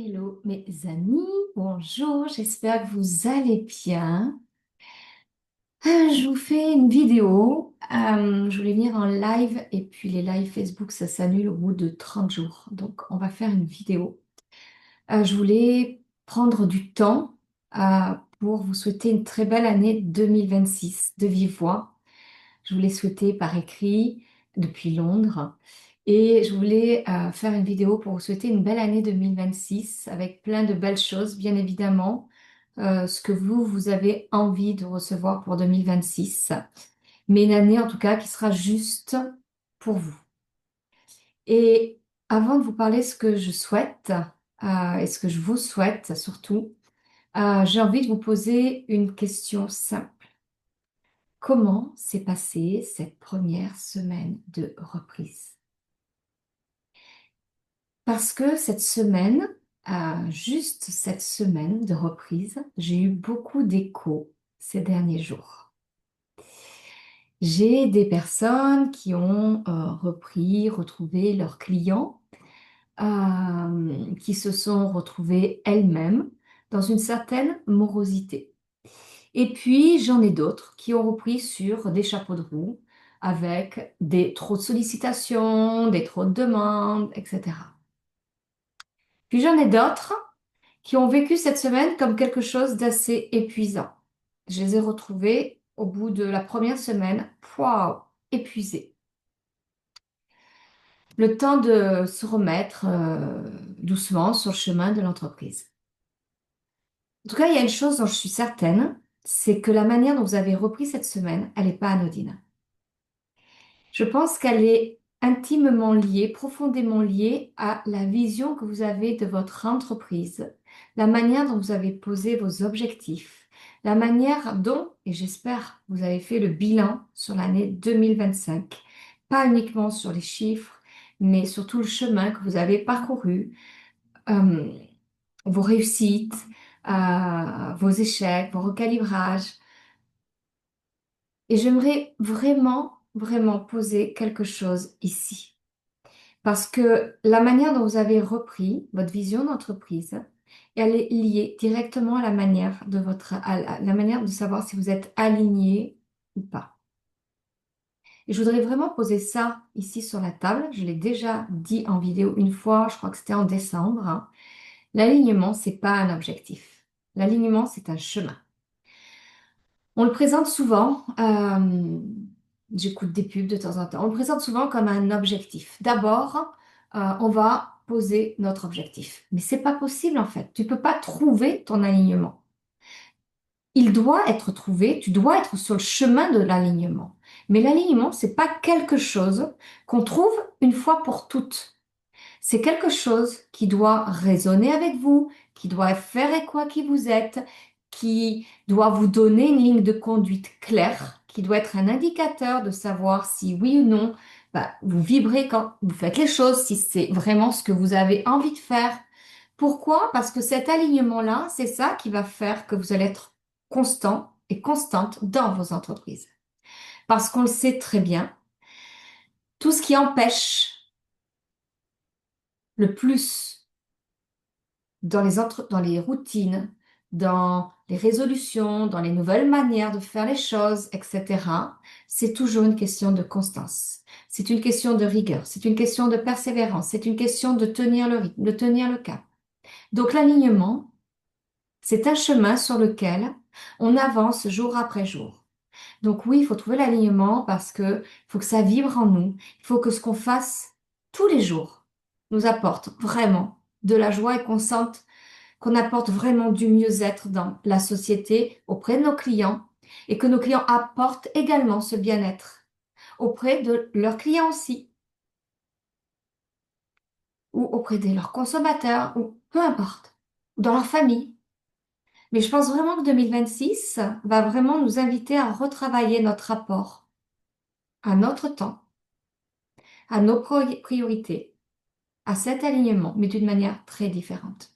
Hello mes amis, bonjour, j'espère que vous allez bien. Je vous fais une vidéo. Je voulais venir en live et puis les lives Facebook ça s'annule au bout de 30 jours. Donc on va faire une vidéo. Je voulais prendre du temps pour vous souhaiter une très belle année 2026 de vive voix. Je voulais souhaiter par écrit depuis Londres. Et je voulais faire une vidéo pour vous souhaiter une belle année 2026 avec plein de belles choses, bien évidemment, ce que vous avez envie de recevoir pour 2026, mais une année en tout cas qui sera juste pour vous. Et avant de vous parler ce que je souhaite et ce que je vous souhaite surtout, j'ai envie de vous poser une question simple. Comment s'est passée cette première semaine de reprise? Parce que cette semaine, juste cette semaine de reprise, j'ai eu beaucoup d'échos ces derniers jours. J'ai des personnes qui ont retrouvé leurs clients, qui se sont retrouvées elles-mêmes dans une certaine morosité. Et puis, j'en ai d'autres qui ont repris sur des chapeaux de roue avec des trop de sollicitations, des trop de demandes, etc. Puis j'en ai d'autres qui ont vécu cette semaine comme quelque chose d'assez épuisant. Je les ai retrouvés au bout de la première semaine, waouh, épuisés. Le temps de se remettre doucement sur le chemin de l'entreprise. En tout cas, il y a une chose dont je suis certaine, c'est que la manière dont vous avez repris cette semaine, elle n'est pas anodine. Je pense qu'elle est intimement liée, profondément liée à la vision que vous avez de votre entreprise, la manière dont vous avez posé vos objectifs, la manière dont, et j'espère, vous avez fait le bilan sur l'année 2025, pas uniquement sur les chiffres, mais sur tout le chemin que vous avez parcouru, euh, vos réussites, vos échecs, vos recalibrages. Et j'aimerais vraiment, vraiment poser quelque chose ici. Parce que la manière dont vous avez repris votre vision d'entreprise, elle est liée directement à la manière de la manière de savoir si vous êtes aligné ou pas. Et je voudrais vraiment poser ça ici sur la table. Je l'ai déjà dit en vidéo une fois, je crois que c'était en décembre, hein. L'alignement, c'est pas un objectif. L'alignement, c'est un chemin. On le présente souvent, j'écoute des pubs de temps en temps, on le présente souvent comme un objectif. D'abord, on va poser notre objectif. Mais c'est pas possible en fait. Tu peux pas trouver ton alignement. Il doit être trouvé, tu dois être sur le chemin de l'alignement. Mais l'alignement, c'est pas quelque chose qu'on trouve une fois pour toutes. C'est quelque chose qui doit résonner avec vous, qui doit faire écho à qui vous êtes, qui doit vous donner une ligne de conduite claire, qui doit être un indicateur de savoir si oui ou non, vous vibrez quand vous faites les choses, si c'est vraiment ce que vous avez envie de faire. Pourquoi? Parce que cet alignement-là, c'est ça qui va faire que vous allez être constant et constante dans vos entreprises. Parce qu'on le sait très bien, tout ce qui empêche le plus dans les routines, dans les résolutions, dans les nouvelles manières de faire les choses, etc., c'est toujours une question de constance. C'est une question de rigueur, c'est une question de persévérance, c'est une question de tenir le rythme, de tenir le cap. Donc l'alignement, c'est un chemin sur lequel on avance jour après jour. Donc oui, il faut trouver l'alignement parce que il faut que ça vibre en nous. Il faut que ce qu'on fasse tous les jours nous apporte vraiment de la joie et qu'on apporte vraiment du mieux-être dans la société auprès de nos clients et que nos clients apportent également ce bien-être auprès de leurs clients aussi ou auprès de leurs consommateurs ou peu importe, ou dans leur famille. Mais je pense vraiment que 2026 va vraiment nous inviter à retravailler notre rapport à notre temps, à nos priorités, à cet alignement, mais d'une manière très différente.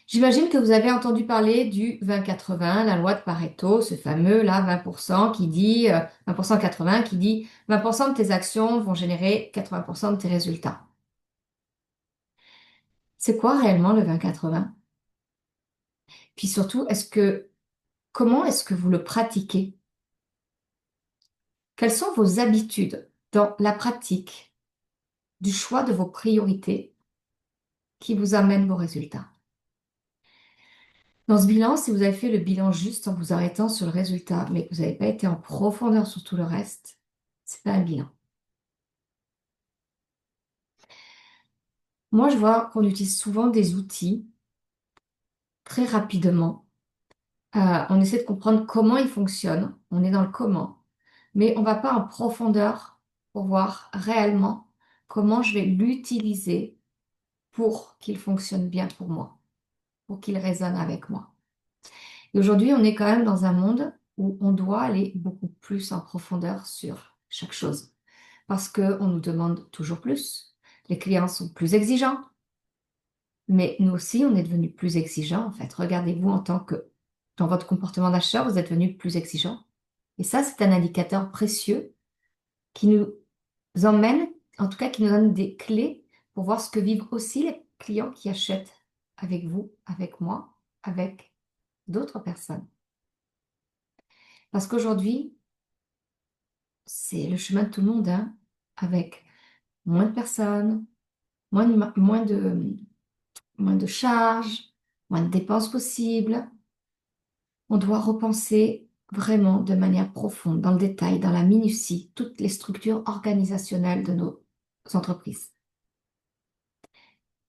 J'imagine que vous avez entendu parler du 20-80, la loi de Pareto, ce fameux là 20% qui dit 20% 80 qui dit 20% de tes actions vont générer 80% de tes résultats. C'est quoi réellement le 20-80? Puis surtout, comment est-ce que vous le pratiquez? Quelles sont vos habitudes dans la pratique du choix de vos priorités qui vous amènent vos résultats? Dans ce bilan, si vous avez fait le bilan juste en vous arrêtant sur le résultat, mais que vous n'avez pas été en profondeur sur tout le reste, c'est pas un bilan. Moi, je vois qu'on utilise souvent des outils très rapidement. On essaie de comprendre comment ils fonctionnent. On est dans le comment, mais on va pas en profondeur pour voir réellement comment je vais l'utiliser pour qu'il fonctionne bien pour moi, pour qu'il résonne avec moi. Et aujourd'hui, on est quand même dans un monde où on doit aller beaucoup plus en profondeur sur chaque chose parce qu'on nous demande toujours plus. Les clients sont plus exigeants, mais nous aussi, on est devenus plus exigeants en fait. Regardez-vous en tant que, dans votre comportement d'achat, vous êtes devenu plus exigeant. Et ça, c'est un indicateur précieux qui nous emmène, en tout cas qui nous donne des clés pour voir ce que vivent aussi les clients qui achètent avec vous, avec moi, avec d'autres personnes. Parce qu'aujourd'hui, c'est le chemin de tout le monde, hein, avec moins de personnes, moins de charges, moins de dépenses possibles. On doit repenser vraiment de manière profonde, dans le détail, dans la minutie, toutes les structures organisationnelles de nos entreprises.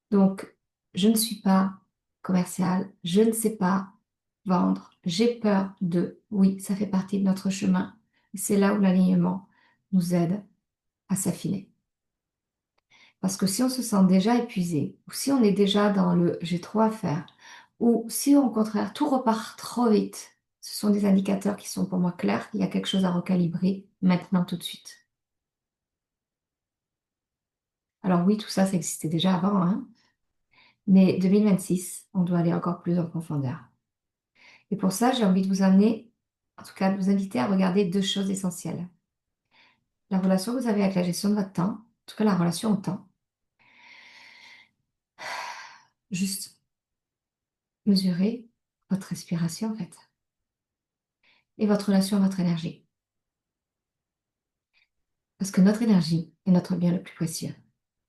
Donc, je ne suis pas commerciale, je ne sais pas vendre, j'ai peur de, oui, ça fait partie de notre chemin. C'est là où l'alignement nous aide à s'affiner. Parce que si on se sent déjà épuisé, ou si on est déjà dans le j'ai trop à faire, ou si au contraire tout repart trop vite, ce sont des indicateurs qui sont pour moi clairs qu'il y a quelque chose à recalibrer maintenant tout de suite. Alors oui, tout ça, ça existait déjà avant, hein, mais 2026, on doit aller encore plus en profondeur. Et pour ça, j'ai envie de vous amener, en tout cas de vous inviter à regarder deux choses essentielles. La relation que vous avez avec la gestion de votre temps, en tout cas la relation au temps. Juste mesurer votre respiration en fait, et votre relation à votre énergie. Parce que notre énergie est notre bien le plus précieux.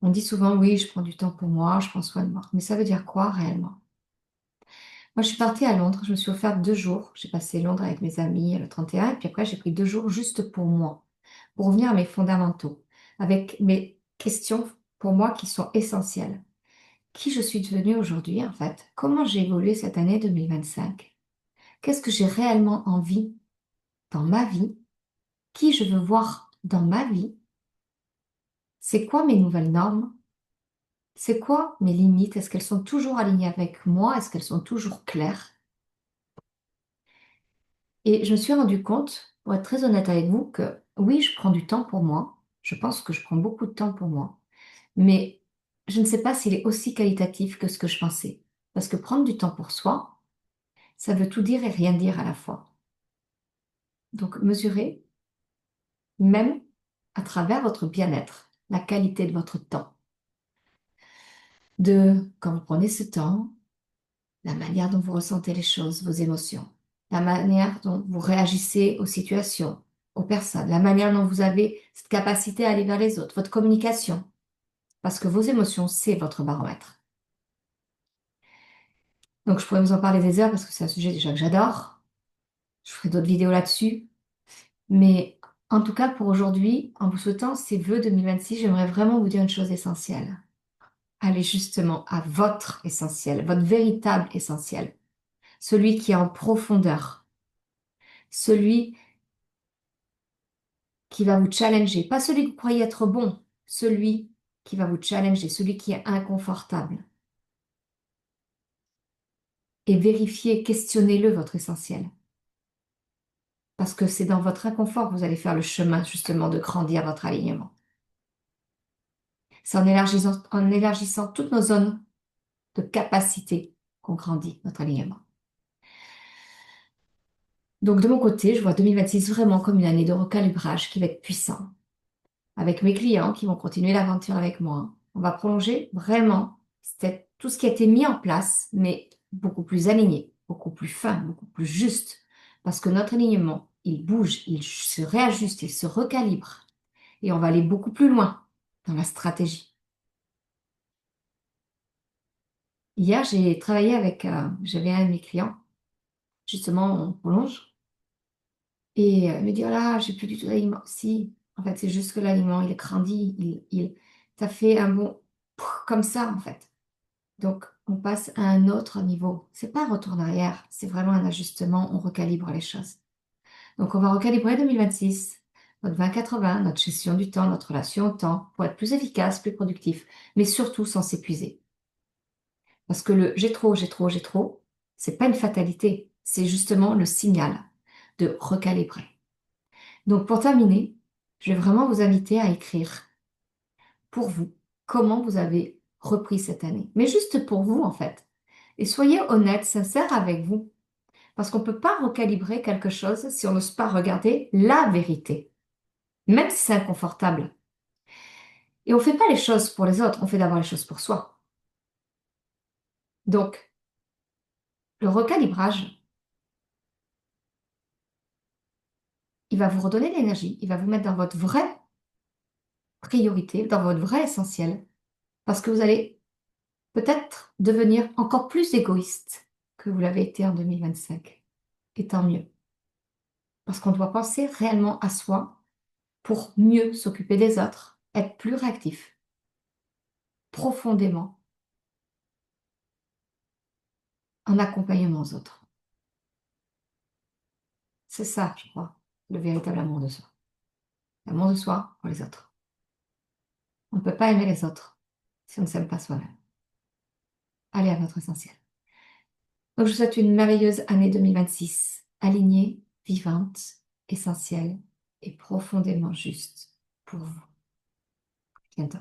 On dit souvent, oui, je prends du temps pour moi, je prends soin de moi. Mais ça veut dire quoi réellement? Moi, je suis partie à Londres, je me suis offert 2 jours. J'ai passé Londres avec mes amis le 31, et puis après, j'ai pris 2 jours juste pour moi, pour revenir à mes fondamentaux, avec mes questions pour moi qui sont essentielles. Qui je suis devenue aujourd'hui, en fait? Comment j'ai évolué cette année 2025? Qu'est-ce que j'ai réellement envie dans ma vie? Qui je veux voir dans ma vie? C'est quoi mes nouvelles normes? C'est quoi mes limites? Est-ce qu'elles sont toujours alignées avec moi? Est-ce qu'elles sont toujours claires? Et je me suis rendu compte, pour être très honnête avec vous, que oui, je prends du temps pour moi. Je pense que je prends beaucoup de temps pour moi. Mais je ne sais pas s'il est aussi qualitatif que ce que je pensais. Parce que prendre du temps pour soi, ça veut tout dire et rien dire à la fois. Donc, mesurez, même à travers votre bien-être, la qualité de votre temps. De quand vous prenez ce temps, la manière dont vous ressentez les choses, vos émotions, la manière dont vous réagissez aux situations, aux personnes, la manière dont vous avez cette capacité à aller vers les autres, votre communication, parce que vos émotions, c'est votre baromètre. Donc je pourrais vous en parler des heures parce que c'est un sujet déjà que j'adore. Je ferai d'autres vidéos là-dessus. Mais en tout cas, pour aujourd'hui, en vous souhaitant ces vœux 2026, j'aimerais vraiment vous dire une chose essentielle. Allez justement à votre essentiel, votre véritable essentiel, celui qui est en profondeur, celui qui va vous challenger, pas celui que vous croyez être bon, celui qui va vous challenger, celui qui est inconfortable. Et vérifiez, questionnez-le, votre essentiel. Parce que c'est dans votre inconfort que vous allez faire le chemin justement de grandir votre alignement. C'est en élargissant toutes nos zones de capacité qu'on grandit notre alignement. Donc de mon côté, je vois 2026 vraiment comme une année de recalibrage qui va être puissant. Avec mes clients qui vont continuer l'aventure avec moi. On va prolonger vraiment tout ce qui a été mis en place, mais beaucoup plus aligné, beaucoup plus fin, beaucoup plus juste. Parce que notre alignement, il bouge, il se réajuste, il se recalibre. Et on va aller beaucoup plus loin dans la stratégie. Hier, j'ai travaillé avec, j'avais un de mes clients, justement, on prolonge. Et elle me dit, oh là, j'ai plus du tout d'aliment. Si, en fait, c'est juste que l'aliment, il grandit, ça fait un bon comme ça, en fait. Donc, on passe à un autre niveau. C'est pas un retour en arrière, c'est vraiment un ajustement, on recalibre les choses. Donc, on va recalibrer 2026, notre 20-80, notre gestion du temps, notre relation au temps, pour être plus efficace, plus productif, mais surtout sans s'épuiser. Parce que le j'ai trop, c'est pas une fatalité, c'est justement le signal de recalibrer. Donc, pour terminer, je vais vraiment vous inviter à écrire pour vous comment vous avez repris cette année. Mais juste pour vous, en fait. Et soyez honnête, sincère avec vous. Parce qu'on ne peut pas recalibrer quelque chose si on n'ose pas regarder la vérité, même si c'est inconfortable. Et on ne fait pas les choses pour les autres, on fait d'abord les choses pour soi. Donc, le recalibrage, il va vous redonner de l'énergie, il va vous mettre dans votre vraie priorité, dans votre vrai essentiel, parce que vous allez peut-être devenir encore plus égoïste que vous l'avez été en 2025. Et tant mieux. Parce qu'on doit penser réellement à soi pour mieux s'occuper des autres, être plus réactif, profondément, en accompagnement aux autres. C'est ça, je crois, le véritable amour de soi. L'amour de soi pour les autres. On ne peut pas aimer les autres si on ne s'aime pas soi-même. Allez à votre essentiel. Donc, je vous souhaite une merveilleuse année 2026, alignée, vivante, essentielle et profondément juste pour vous. À bientôt.